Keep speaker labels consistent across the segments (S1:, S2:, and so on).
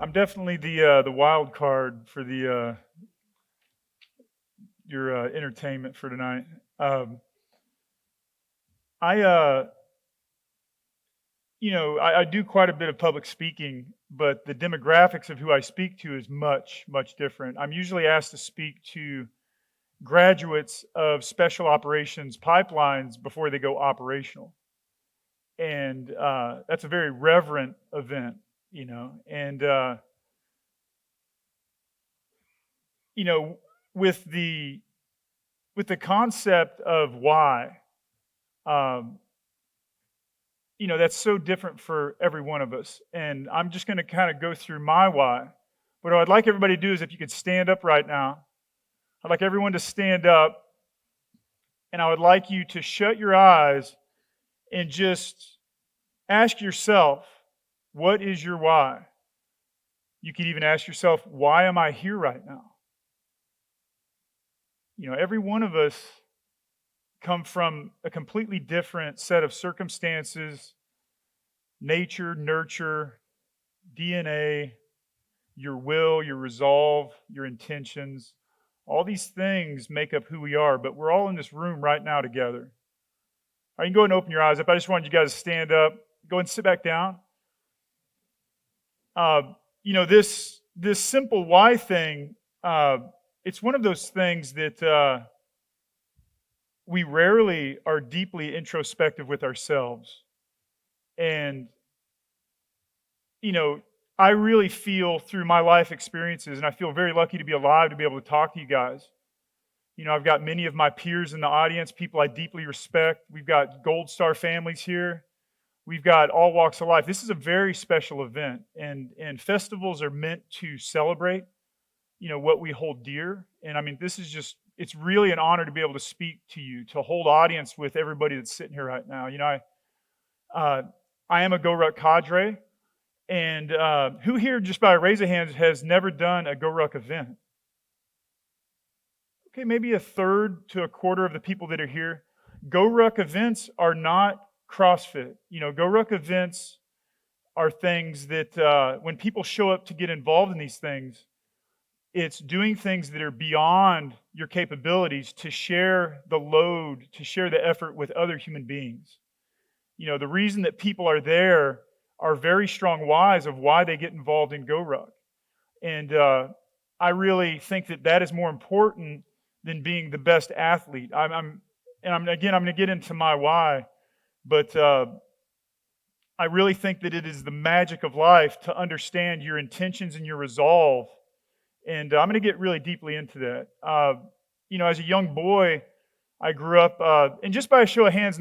S1: I'm definitely the wild card for your entertainment for tonight. Um, I I do quite a bit of public speaking, but the demographics of who I speak to is much different. I'm usually asked to speak to graduates of special operations pipelines before they go operational, and that's a very reverent event, and you know with the concept of why. Um, that's so different for every one of us. And I'm just going to kind of go through my why. What I'd like everybody to do is if you could stand up right now, I'd like everyone to stand up, and I would like you to shut your eyes and just ask yourself, what is your why? You could even ask yourself, why am I here right now? Every one of us come from a completely different set of circumstances, nature, nurture, DNA, your will, your resolve, your intentions. All these things make up who we are, but we're all in this room right now together. All right, you can go ahead and open your eyes up. I just wanted you guys to stand up. Go ahead and sit back down. This simple why thing, it's one of those things that we rarely are deeply introspective with ourselves. And, I really feel through my life experiences, and I feel very lucky to be alive to be able to talk to you guys. I've got many of my peers in the audience, people I deeply respect. We've got Gold Star families here. We've got all walks of life. This is a very special event, and festivals are meant to celebrate, what we hold dear. And I mean, it's really an honor to be able to speak to you, to hold audience with everybody that's sitting here right now. I am a Go Ruck cadre. And who here, just by a raise of hands, has never done a Go Ruck event? Okay, maybe a third to a quarter of the people that are here. Go Ruck events are not CrossFit. Go Ruck events are things that when people show up to get involved in these things, it's doing things that are beyond your capabilities to share the load, to share the effort with other human beings. The reason that people are there are very strong whys of why they get involved in Go Ruck. And I really think that is more important than being the best athlete. I'm going to get into my why, but I really think that it is the magic of life to understand your intentions and your resolve. And I'm going to get really deeply into that. As a young boy, I grew up, and just by a show of hands,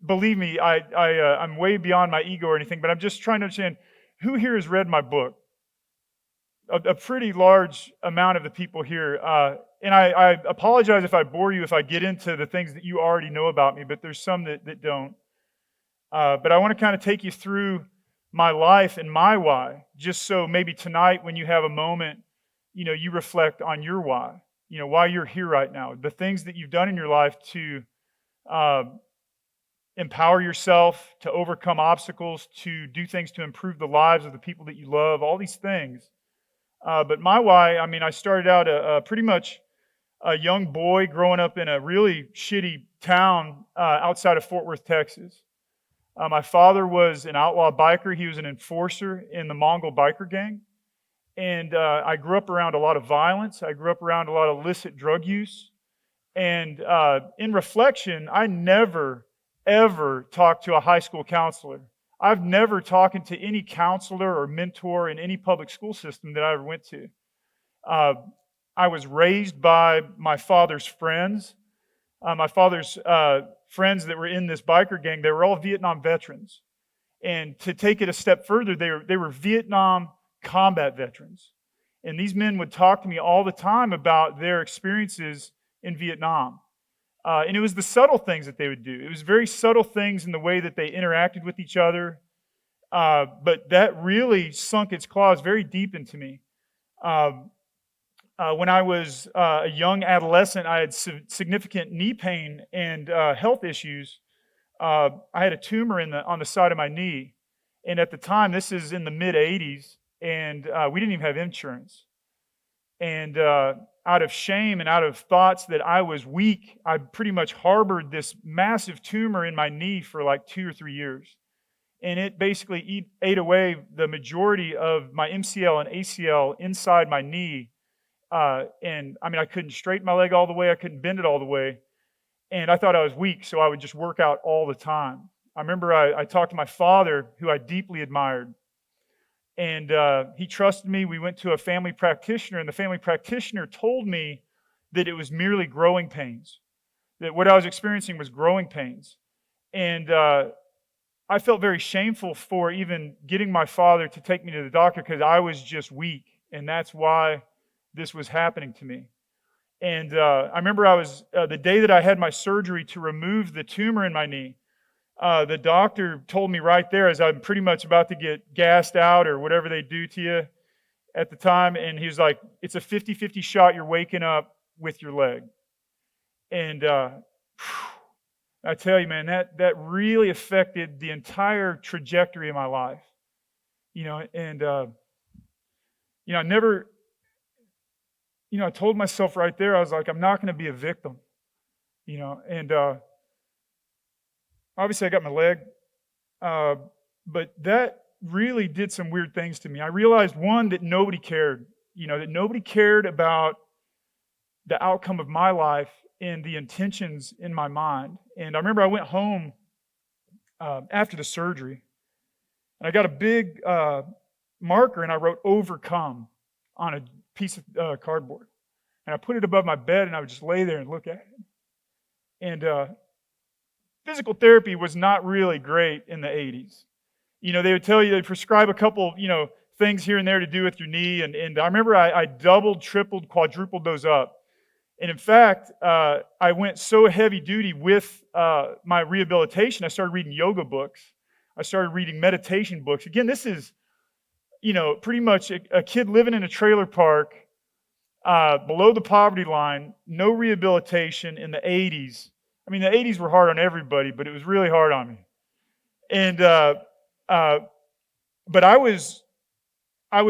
S1: believe me, I'm way beyond my ego or anything, but I'm just trying to understand who here has read my book. A pretty large amount of the people here. And I apologize if I bore you if I get into the things that you already know about me, but there's some that don't. But I want to kind of take you through my life and my why, just so maybe tonight when you have a moment, you reflect on your why, why you're here right now, the things that you've done in your life to empower yourself, to overcome obstacles, to do things to improve the lives of the people that you love, all these things. But my why, I started out pretty much a young boy growing up in a really shitty town outside of Fort Worth, Texas. My father was an outlaw biker. He was an enforcer in the Mongol biker gang. And I grew up around a lot of violence. I grew up around a lot of illicit drug use. And in reflection, I never, ever talked to a high school counselor. I've never talked to any counselor or mentor in any public school system that I ever went to. I was raised by my father's friends. My father's friends that were in this biker gang, they were all Vietnam veterans. And to take it a step further, they were Vietnam combat veterans. And these men would talk to me all the time about their experiences in Vietnam. And it was the subtle things that they would do. It was very subtle things in the way that they interacted with each other. But that really sunk its claws very deep into me. When I was a young adolescent, I had significant knee pain and health issues. I had a tumor on the side of my knee. And at the time, this is in the mid-'80s, and we didn't even have insurance. And out of shame and out of thoughts that I was weak, I pretty much harbored this massive tumor in my knee for like 2 or 3 years. And it basically ate away the majority of my MCL and ACL inside my knee. And I mean, I couldn't straighten my leg all the way. I couldn't bend it all the way. And I thought I was weak, so I would just work out all the time. I remember I talked to my father, who I deeply admired. And he trusted me. We went to a family practitioner, and the family practitioner told me that it was merely growing pains, that what I was experiencing was growing pains. And I felt very shameful for even getting my father to take me to the doctor because I was just weak, and that's why this was happening to me. And I remember I was, the day that I had my surgery to remove the tumor in my knee, the doctor told me right there as I'm pretty much about to get gassed out or whatever they do to you at the time, and he was like, it's a 50-50 shot you're waking up with your leg. And I tell you, man, that really affected the entire trajectory of my life. And I never, I told myself right there, I was like, I'm not going to be a victim, and obviously I got my leg, but that really did some weird things to me. I realized, one, that nobody cared, that nobody cared about the outcome of my life and the intentions in my mind. And I remember I went home after the surgery, and I got a big marker, and I wrote "overcome" on a piece of cardboard. And I put it above my bed, and I would just lay there and look at it. And physical therapy was not really great in the 80s. They would tell you, they'd prescribe a couple, things here and there to do with your knee. And I remember I doubled, tripled, quadrupled those up. And in fact, I went so heavy duty with my rehabilitation, I started reading yoga books. I started reading meditation books. Again, this is, pretty much a kid living in a trailer park below the poverty line, no rehabilitation in the 80s. I mean, the 80s were hard on everybody, but it was really hard on me. And but I was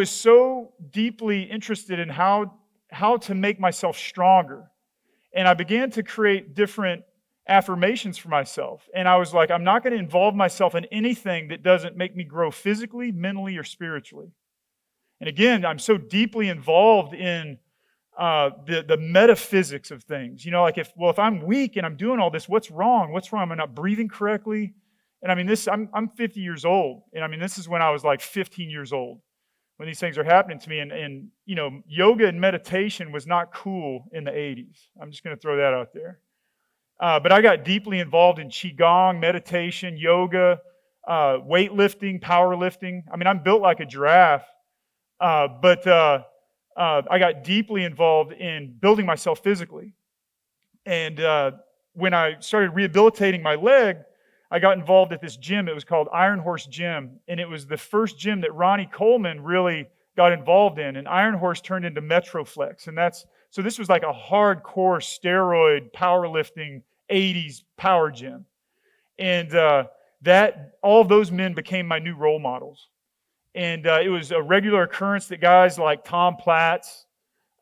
S1: so deeply interested in how to make myself stronger. And I began to create different affirmations for myself. And I was like, I'm not going to involve myself in anything that doesn't make me grow physically, mentally, or spiritually. And again, I'm so deeply involved in the metaphysics of things. Like if I'm weak and I'm doing all this, what's wrong? What's wrong? Am I not breathing correctly? And I mean, I'm 50 years old. And I mean, this is when I was like 15 years old when these things are happening to me. And yoga and meditation was not cool in the 80s. I'm just going to throw that out there. But I got deeply involved in Qigong, meditation, yoga, weightlifting, powerlifting. I mean, I'm built like a giraffe. But I got deeply involved in building myself physically. And when I started rehabilitating my leg, I got involved at this gym. It was called Iron Horse Gym. And it was the first gym that Ronnie Coleman really got involved in. And Iron Horse turned into Metroflex. And so this was like a hardcore steroid powerlifting 80s power gym. And all of those men became my new role models. And it was a regular occurrence that guys like Tom Platz,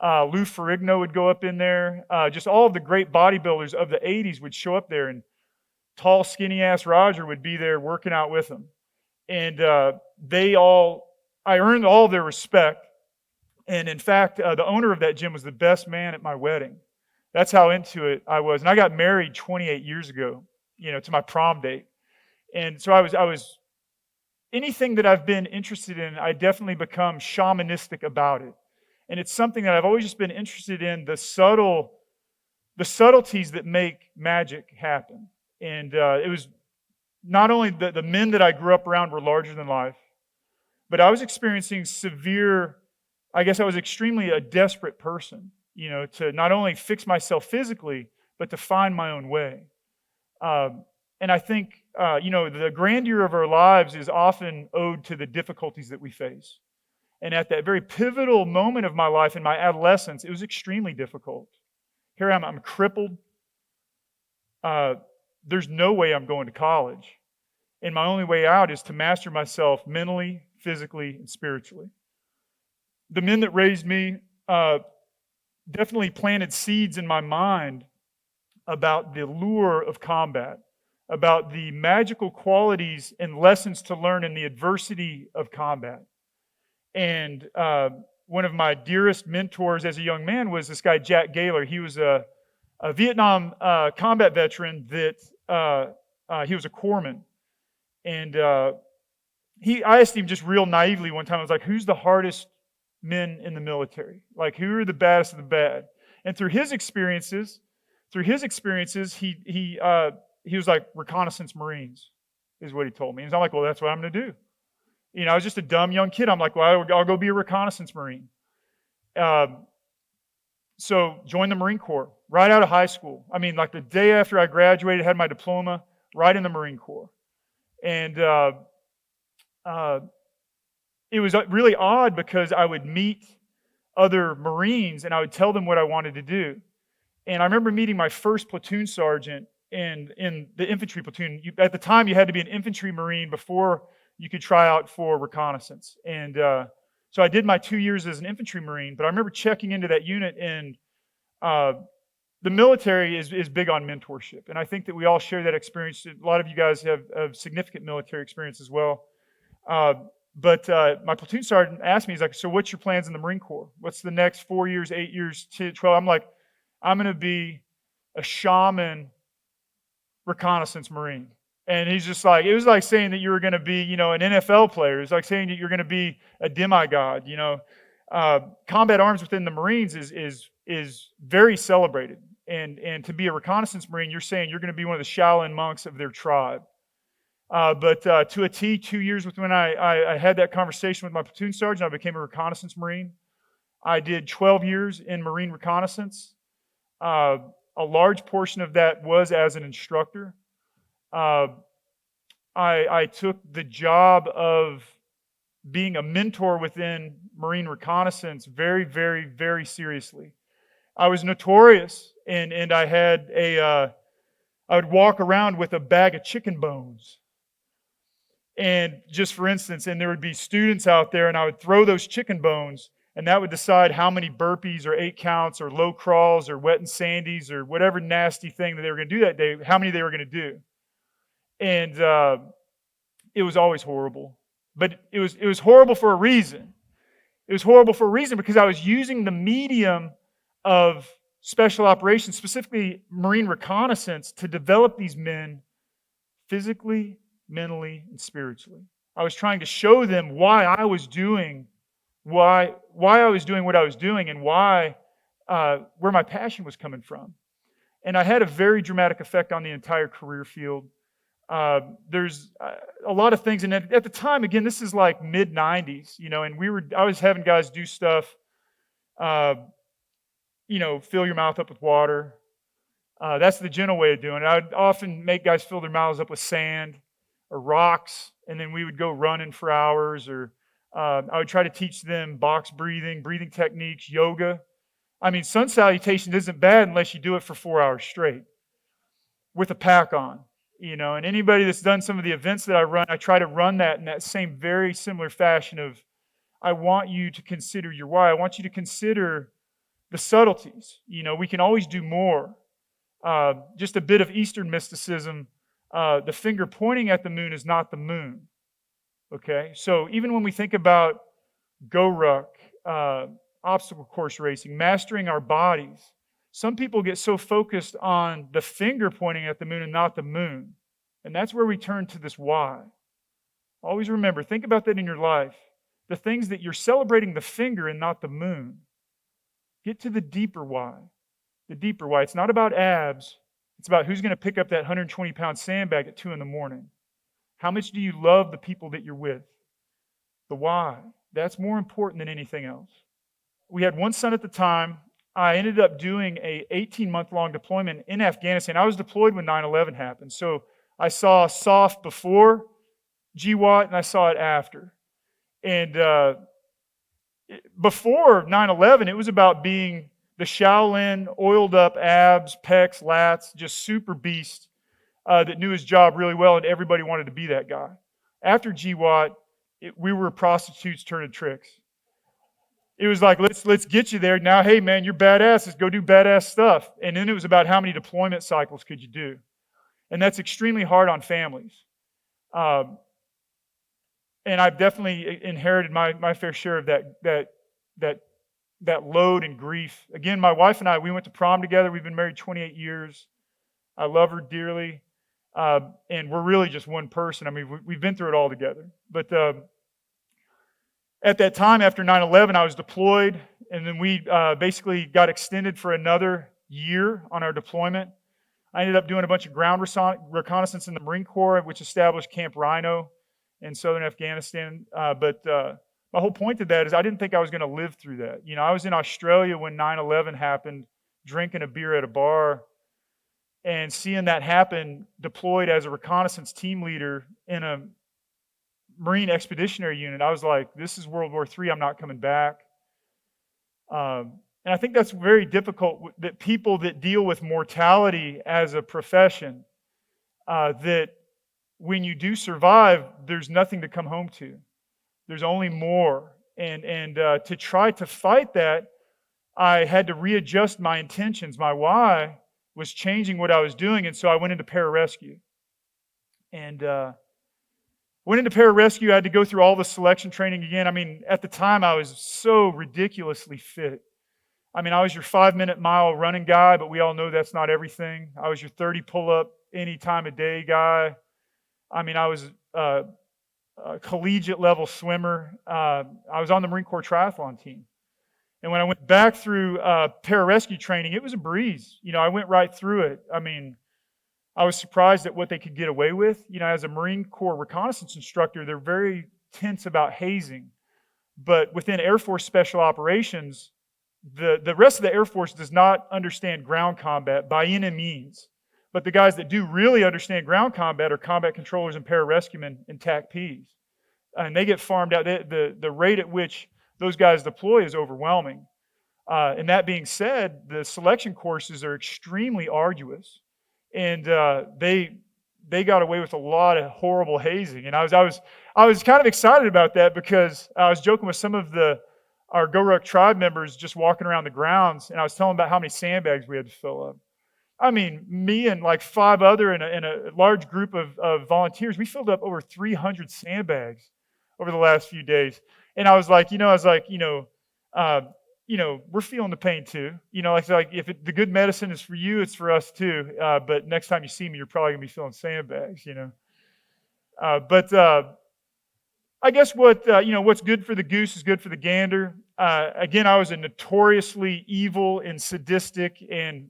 S1: Lou Ferrigno would go up in there. Just all of the great bodybuilders of the 80s would show up there, and tall, skinny-ass Roger would be there working out with them. And I earned all their respect. And in fact, the owner of that gym was the best man at my wedding. That's how into it I was. And I got married 28 years ago, to my prom date. And so I was anything that I've been interested in, I definitely become shamanistic about it. And it's something that I've always just been interested in, the subtleties that make magic happen. And it was not only the men that I grew up around were larger than life, but I was experiencing severe, I guess I was extremely a desperate person, to not only fix myself physically, but to find my own way. And I think, the grandeur of our lives is often owed to the difficulties that we face. And at that very pivotal moment of my life in my adolescence, it was extremely difficult. Here I am, I'm crippled. There's no way I'm going to college. And my only way out is to master myself mentally, physically, and spiritually. the men that raised me definitely planted seeds in my mind about the lure of combat, about the magical qualities and lessons to learn in the adversity of combat. And one of my dearest mentors as a young man was this guy, Jack Gaylor. He was a Vietnam combat veteran that he was a corpsman. And I asked him just real naively one time, I was like, who's the hardest men in the military? Like, who are the baddest of the bad? And through his experiences, he was like, reconnaissance Marines is what he told me. And I'm like, well, that's what I'm going to do. You know, I was just a dumb young kid. I'm like, well, I'll go be a reconnaissance Marine. So joined the Marine Corps right out of high school. I mean, like the day after I graduated, had my diploma, right in the Marine Corps. And it was really odd because I would meet other Marines and I would tell them what I wanted to do. And I remember meeting my first platoon sergeant in the infantry platoon. At the time, you had to be an infantry Marine before you could try out for reconnaissance. And so I did my 2 years as an infantry Marine, but I remember checking into that unit, and the military is big on mentorship. And I think that we all share that experience. A lot of you guys have significant military experience as well. But my platoon sergeant asked me, he's like, so what's your plans in the Marine Corps? What's the next 4 years, 8 years, 10, 12? I'm like, I'm going to be a shaman reconnaissance Marine. And he's just like, it was like saying that you were going to be, you know, an NFL player. It's like saying that you're going to be a demigod, you know. Combat arms within the Marines is very celebrated. And to be a reconnaissance Marine, you're saying you're going to be one of the Shaolin monks of their tribe. But to a T, 2 years when I had that conversation with my platoon sergeant, I became a reconnaissance Marine. I did 12 years in Marine reconnaissance. A large portion of that was as an instructor. I took the job of being a mentor within Marine reconnaissance very, very, very seriously. I was notorious, and I had I would walk around with a bag of chicken bones. And just for instance, and there would be students out there, and I would throw those chicken bones, and that would decide how many burpees or 8 counts or low crawls or wet and sandies or whatever nasty thing that they were going to do that day, how many they were going to do. And it was always horrible. But it was horrible for a reason. It was horrible for a reason because I was using the medium of special operations, specifically Marine reconnaissance, to develop these men physically, mentally, and spiritually. I was trying to show them why I was doing why I was doing what I was doing, and why where my passion was coming from. And I had a very dramatic effect on the entire career field. There's a lot of things, and at the time, again, this is like mid-90s, you know, and I was having guys do stuff, you know, fill your mouth up with water. That's the gentle way of doing it. I would often make guys fill their mouths up with sand or rocks, and then we would go running for hours, or I would try to teach them box breathing techniques, yoga. I mean, sun salutation isn't bad unless you do it for 4 hours straight with a pack on, you know. And anybody that's done some of the events that I run, I try to run that in that same very similar fashion of, I want you to consider your why. I want you to consider the subtleties. You know, we can always do more. Just a bit of Eastern mysticism. The finger pointing at the moon is not the moon. Okay, so even when we think about go-ruck, obstacle course racing, mastering our bodies, some people get so focused on the finger pointing at the moon and not the moon. And that's where we turn to this why. Always remember, think about that in your life. The things that you're celebrating the finger and not the moon. Get to the deeper why. The deeper why. It's not about abs. It's about who's going to pick up that 120-pound sandbag at 2 a.m. How much do you love the people that you're with? The why. That's more important than anything else. We had one son at the time. I ended up doing a 18-month-long deployment in Afghanistan. I was deployed when 9/11 happened. So I saw SOF before GWAT, and I saw it after. And before 9/11, it was about being the Shaolin, oiled up abs, pecs, lats, just super beast that knew his job really well, and everybody wanted to be that guy. After GWAT, we were prostitutes turning tricks. It was like, let's get you there. Now, hey, man, you're badass. Let's go do badass stuff. And then it was about how many deployment cycles could you do. And that's extremely hard on families. Um, and I've definitely inherited my fair share of that load and grief. Again, my wife and I, we went to prom together. We've been married 28 years. I love her dearly. And we're really just one person. I mean, we've been through it all together. But at that time, after 9/11, I was deployed, and then we basically got extended for another year on our deployment. I ended up doing a bunch of ground reconnaissance in the Marine Corps, which established Camp Rhino in southern Afghanistan. But my whole point to that is I didn't think I was going to live through that. You know, I was in Australia when 9/11 happened, drinking a beer at a bar, and seeing that happen, deployed as a reconnaissance team leader in a Marine Expeditionary Unit. I was like, this is World War III. I'm not coming back. And I think that's very difficult, that people that deal with mortality as a profession, that when you do survive, there's nothing to come home to. There's only more. And to try to fight that, I had to readjust my intentions. My why was changing what I was doing, and so I went into pararescue. And went into pararescue. I had to go through all the selection training again. I mean, at the time, I was so ridiculously fit. I mean, I was your 5-minute mile running guy, but we all know that's not everything. I was your 30 pull-up any time of day guy. I mean, I was a collegiate level swimmer. I was on the Marine Corps triathlon team. And when I went back through pararescue training, it was a breeze. You know, I went right through it. I mean, I was surprised at what they could get away with. You know, as a Marine Corps reconnaissance instructor, they're very tense about hazing. But within Air Force Special Operations, the rest of the Air Force does not understand ground combat by any means. But the guys that do really understand ground combat are combat controllers and pararescuemen and TAC-Ps. And they get farmed out. The rate at which those guys deploy is overwhelming. And that being said, the selection courses are extremely arduous. And they got away with a lot of horrible hazing. And I was kind of excited about that, because I was joking with some of our GoRuck tribe members just walking around the grounds, and I was telling them about how many sandbags we had to fill up. I mean, me and like 5 other in a large group of volunteers, we filled up over 300 sandbags over the last few days. And I was like, we're feeling the pain too. You know, like if the good medicine is for you, it's for us too. But next time you see me, you're probably gonna be filling sandbags. You know, but I guess what's good for the goose is good for the gander. Again, I was a notoriously evil and sadistic and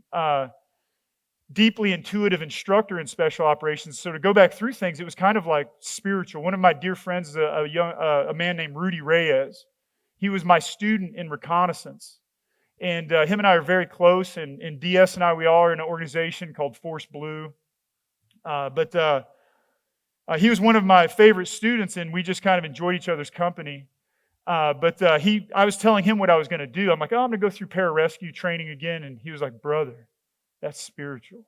S1: deeply intuitive instructor in special operations. So to go back through things, it was kind of like spiritual. One of my dear friends is a man named Rudy Reyes. He was my student in reconnaissance. And him and I are very close. And DS and I, we all are in an organization called Force Blue. But he was one of my favorite students, and we just kind of enjoyed each other's company. I was telling him what I was going to do. I'm like, I'm going to go through pararescue training again. And he was like, brother, that's spiritual.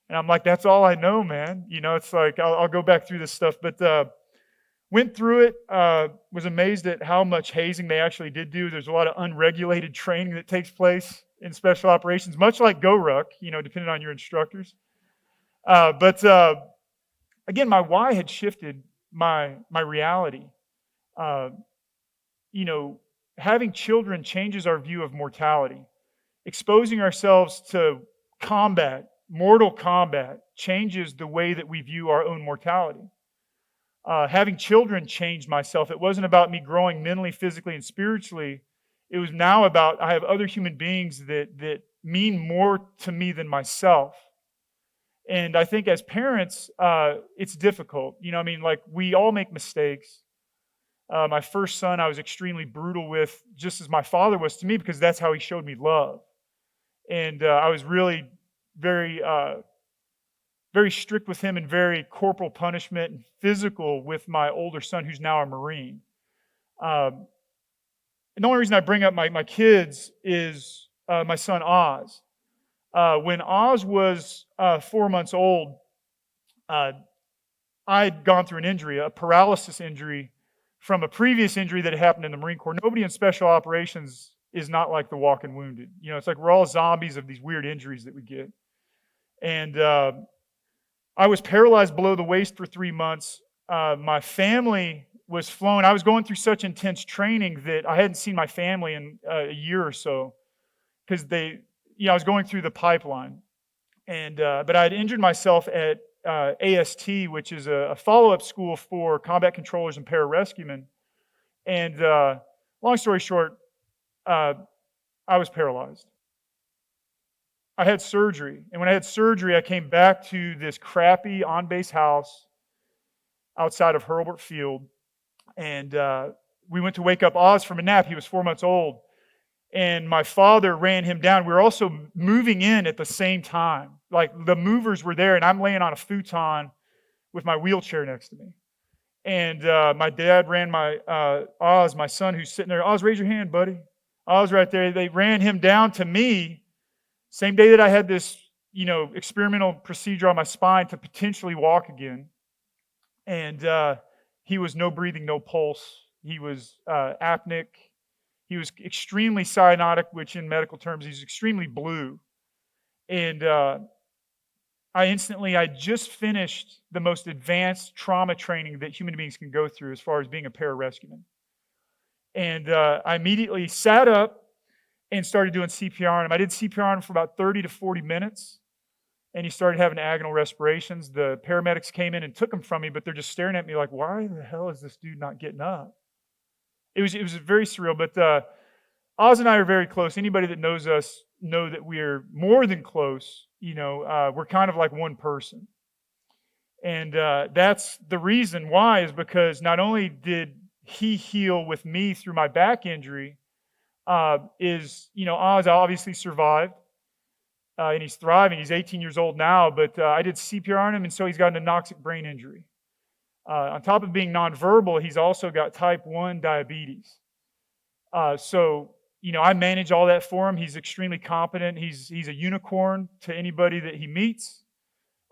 S1: And I'm like, that's all I know, man. You know, it's like, I'll go back through this stuff. But went through it, was amazed at how much hazing they actually did do. There's a lot of unregulated training that takes place in special operations, much like GoRuck, you know, depending on your instructors. Again, my why had shifted my reality. You know, having children changes our view of mortality. Exposing ourselves to combat, mortal combat, changes the way that we view our own mortality. Having children changed myself. It wasn't about me growing mentally, physically, and spiritually. It was now about I have other human beings that mean more to me than myself. And I think as parents, it's difficult. You know, I mean, like we all make mistakes. My first son, I was extremely brutal with, just as my father was to me, because that's how he showed me love. And I was really very, very strict with him and very corporal punishment and physical with my older son, who's now a Marine. And the only reason I bring up my kids is my son Oz. When Oz was 4 months old, I'd gone through an injury, a paralysis injury, from a previous injury that had happened in the Marine Corps. Nobody in special operations is not like the walking wounded. You know, it's like we're all zombies of these weird injuries that we get. And I was paralyzed below the waist for 3 months. My family was flown. I was going through such intense training that I hadn't seen my family in a year or so because I was going through the pipeline. And but I had injured myself at AST, which is a follow-up school for combat controllers and pararescuemen. And long story short, I was paralyzed. I had surgery. And when I had surgery, I came back to this crappy on-base house outside of Hurlburt Field. And we went to wake up Oz from a nap. He was 4 months old. And my father ran him down. We were also moving in at the same time. Like the movers were there, and I'm laying on a futon with my wheelchair next to me. And my dad ran my Oz, my son, who's sitting there. Oz, raise your hand, buddy. Oz right there. They ran him down to me. Same day that I had this, experimental procedure on my spine to potentially walk again. And he was no breathing, no pulse. He was apneic. He was extremely cyanotic, which in medical terms, he's extremely blue. And I just finished the most advanced trauma training that human beings can go through as far as being a pararescueman. And I immediately sat up and started doing CPR on him. I did CPR on him for about 30 to 40 minutes, and he started having agonal respirations. The paramedics came in and took him from me, but they're just staring at me like, why the hell is this dude not getting up? It was very surreal, but Oz and I are very close. Anybody that knows us know that we're more than close. We're kind of like one person. And that's the reason why, is because not only did he heal with me through my back injury, Oz obviously survived, and he's thriving. He's 18 years old now, but I did CPR on him, and so he's got an anoxic brain injury. On top of being nonverbal, he's also got type 1 diabetes. I manage all that for him. He's extremely competent. He's a unicorn to anybody that he meets.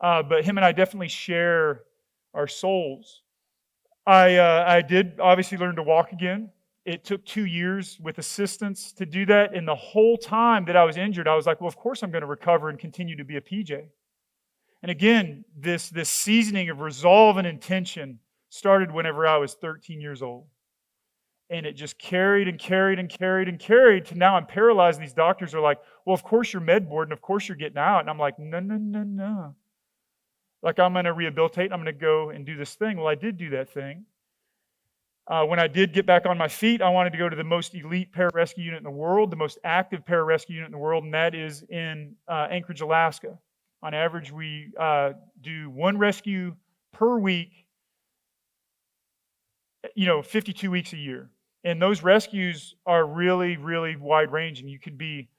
S1: But him and I definitely share our souls. I did obviously learn to walk again. It took 2 years with assistance to do that. And the whole time that I was injured, I was like, well, of course I'm going to recover and continue to be a PJ. And again, this seasoning of resolve and intention started whenever I was 13 years old. And it just carried and carried and carried and carried to now I'm paralyzed. And these doctors are like, well, of course you're med board and of course you're getting out. And I'm like, no. Like, I'm going to rehabilitate. I'm going to go and do this thing. Well, I did do that thing. When I did get back on my feet, I wanted to go to the most elite pararescue unit in the world, the most active pararescue unit in the world, and that is in Anchorage, Alaska. On average, we do one rescue per week, 52 weeks a year. And those rescues are really, really wide-ranging. You could be,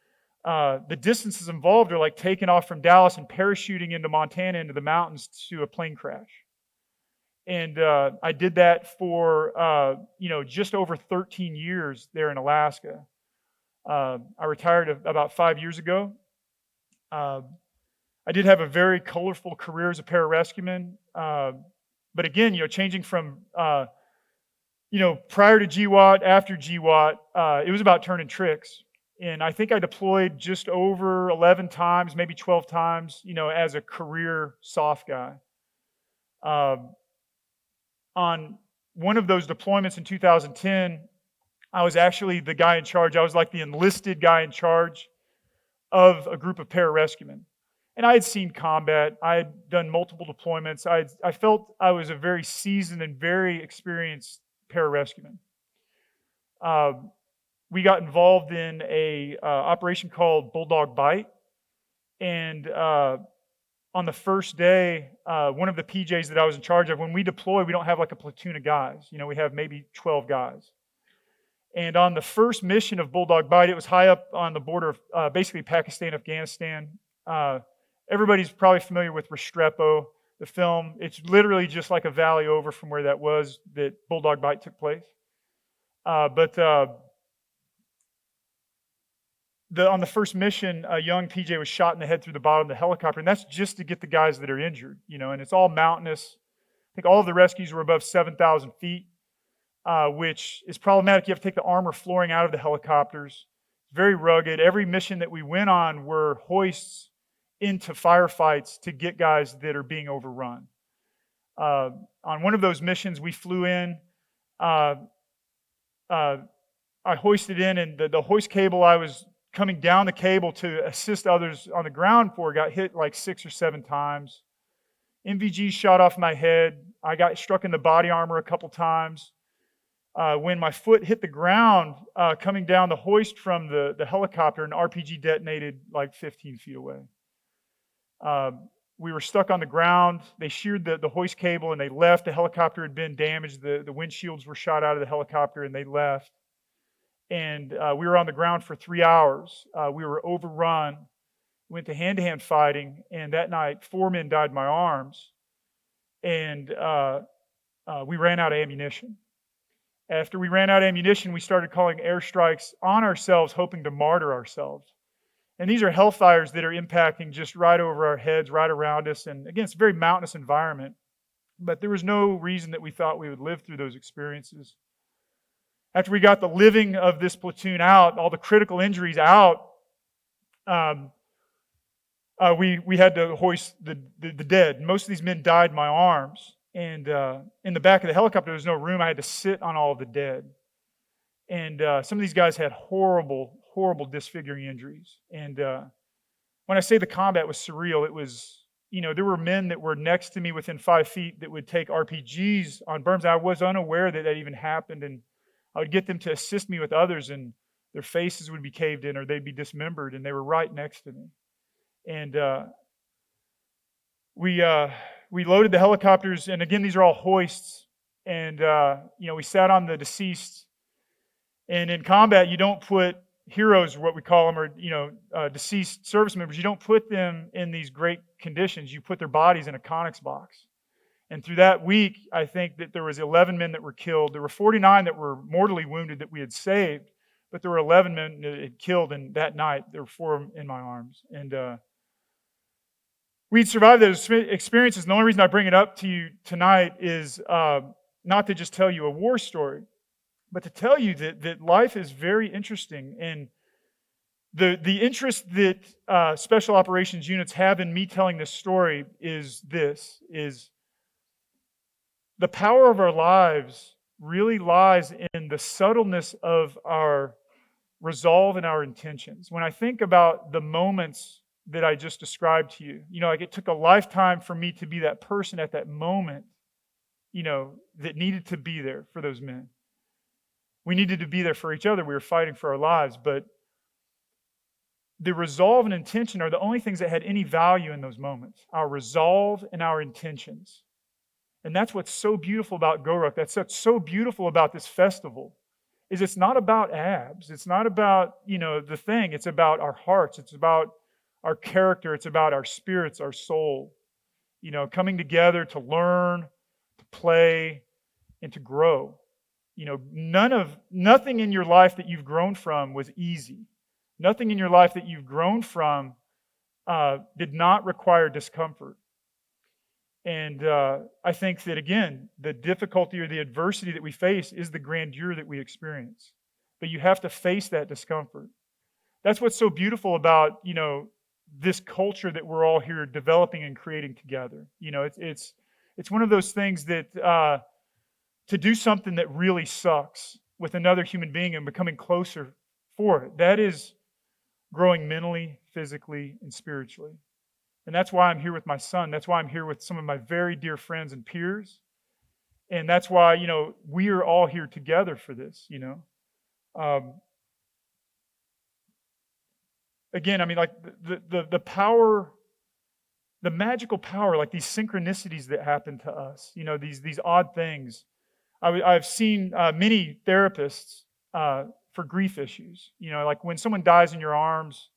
S1: the distances involved are like taking off from Dallas and parachuting into Montana into the mountains to a plane crash. And I did that for, just over 13 years there in Alaska. I retired about 5 years ago. I did have a very colorful career as a pararescueman. But again, changing from, prior to GWAT, after GWAT, it was about turning tricks. And I think I deployed just over 11 times, maybe 12 times, as a career soft guy. On one of those deployments in 2010, I was actually the guy in charge. I was like the enlisted guy in charge of a group of pararescuemen. And I had seen combat. I had done multiple deployments. I felt I was a very seasoned and very experienced pararescueman. We got involved in a operation called Bulldog Bite. And on the first day, one of the PJs that I was in charge of, when we deploy, we don't have like a platoon of guys. We have maybe 12 guys. And on the first mission of Bulldog Bite, it was high up on the border of basically Pakistan, Afghanistan. Everybody's probably familiar with Restrepo, the film. It's literally just like a valley over from where that was that Bulldog Bite took place. On the first mission, a young PJ was shot in the head through the bottom of the helicopter, and that's just to get the guys that are injured, and it's all mountainous. I think all of the rescues were above 7,000 feet. which is problematic. You have to take the armor flooring out of the helicopters. Very rugged. Every mission that we went on were hoists into firefights to get guys that are being overrun. On one of those missions, we flew in. I hoisted in, and the hoist cable I was coming down the cable to assist others on the ground for got hit like 6 or 7 times. NVG shot off my head. I got struck in the body armor a couple times. When my foot hit the ground coming down the hoist from the helicopter, an RPG detonated like 15 feet away. We were stuck on the ground. They sheared the hoist cable and they left. The helicopter had been damaged. The windshields were shot out of the helicopter and they left. And we were on the ground for 3 hours. We were overrun. Went to hand-to-hand fighting, and that night 4 men died in my arms. And we ran out of ammunition. After we ran out of ammunition, we started calling airstrikes on ourselves, hoping to martyr ourselves. And these are hellfires that are impacting just right over our heads, right around us. And again, it's a very mountainous environment. But there was no reason that we thought we would live through those experiences. After we got the living of this platoon out, all the critical injuries out, we had to hoist the dead. Most of these men died in my arms. And in the back of the helicopter, there was no room. I had to sit on all of the dead. And some of these guys had horrible, horrible disfiguring injuries. And when I say the combat was surreal, it was, there were men that were next to me within 5 feet that would take RPGs on berms. I was unaware that even happened. And I would get them to assist me with others, and their faces would be caved in or they'd be dismembered, and they were right next to me. And we loaded the helicopters, and again, these are all hoists. And we sat on the deceased. And in combat, you don't put heroes, what we call them, or deceased service members. You don't put them in these great conditions. You put their bodies in a Conex box. And through that week, I think that there was 11 men that were killed. There were 49 that were mortally wounded that we had saved, but there were 11 men that had killed. And that night, there were 4 in my arms. And we'd survived those experiences. And the only reason I bring it up to you tonight is not to just tell you a war story, but to tell you that life is very interesting. And the interest that special operations units have in me telling this story is the power of our lives really lies in the subtleness of our resolve and our intentions. When I think about the moments that I just described to you, like it took a lifetime for me to be that person at that moment, that needed to be there for those men. We needed to be there for each other. We were fighting for our lives, but the resolve and intention are the only things that had any value in those moments. Our resolve and our intentions. And that's what's so beautiful about GoRuck. That's what's so beautiful about this festival, is it's not about abs. It's not about, the thing. It's about our hearts. It's about our character. It's about our spirits, our soul, coming together to learn, to play, and to grow. Nothing in your life that you've grown from was easy. Nothing in your life that you've grown from did not require discomfort. And I think that, again, the difficulty or the adversity that we face is the grandeur that we experience. But you have to face that discomfort. That's what's so beautiful about, this culture that we're all here developing and creating together. It's one of those things that to do something that really sucks with another human being and becoming closer for it, that is growing mentally, physically, and spiritually. And that's why I'm here with my son. That's why I'm here with some of my very dear friends and peers. And that's why, we are all here together for this, Again, like the power, the magical power, like these synchronicities that happen to us, these odd things. I've seen many therapists for grief issues, like when someone dies in your arms,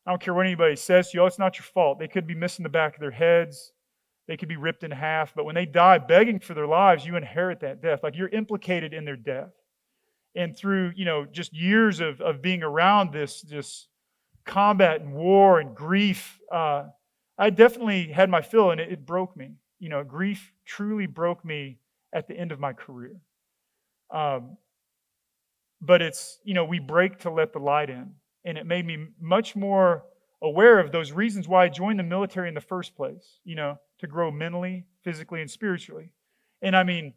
S1: I don't care what anybody says to you, it's not your fault. They could be missing the back of their heads. They could be ripped in half. But when they die begging for their lives, you inherit that death. Like you're implicated in their death. And through, just years of being around this combat and war and grief, I definitely had my fill, and it broke me. Grief truly broke me at the end of my career. Um, but it's, we break to let the light in. And it made me much more aware of those reasons why I joined the military in the first place, to grow mentally, physically, and spiritually. And I mean,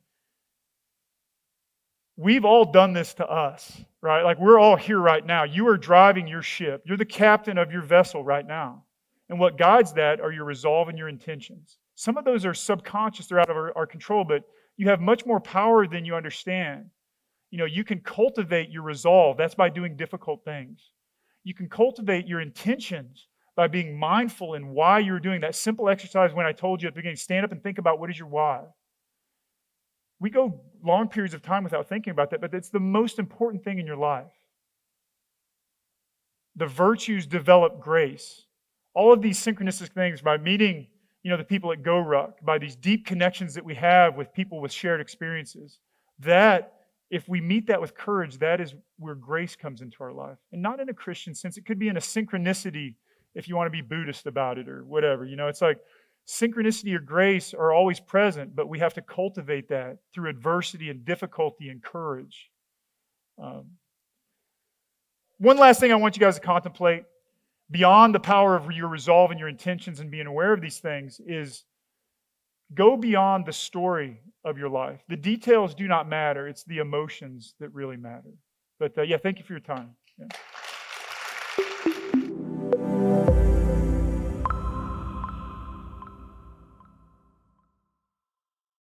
S1: we've all done this to us, right? Like we're all here right now. You are driving your ship. You're the captain of your vessel right now. And what guides that are your resolve and your intentions. Some of those are subconscious, they're out of our control, but you have much more power than you understand. You can cultivate your resolve. That's by doing difficult things. You can cultivate your intentions by being mindful in why you're doing that simple exercise when I told you at the beginning, stand up and think about what is your why. We go long periods of time without thinking about that, but it's the most important thing in your life. The virtues develop grace. All of these synchronistic things by meeting, the people at GoRuck, by these deep connections that we have with people with shared experiences, that if we meet that with courage, that is where grace comes into our life. And not in a Christian sense. It could be in a synchronicity if you want to be Buddhist about it or whatever. It's like synchronicity or grace are always present, but we have to cultivate that through adversity and difficulty and courage. One last thing I want you guys to contemplate beyond the power of your resolve and your intentions and being aware of these things is go beyond the story of your life. The details do not matter. It's the emotions that really matter. But thank you for your time. Yeah.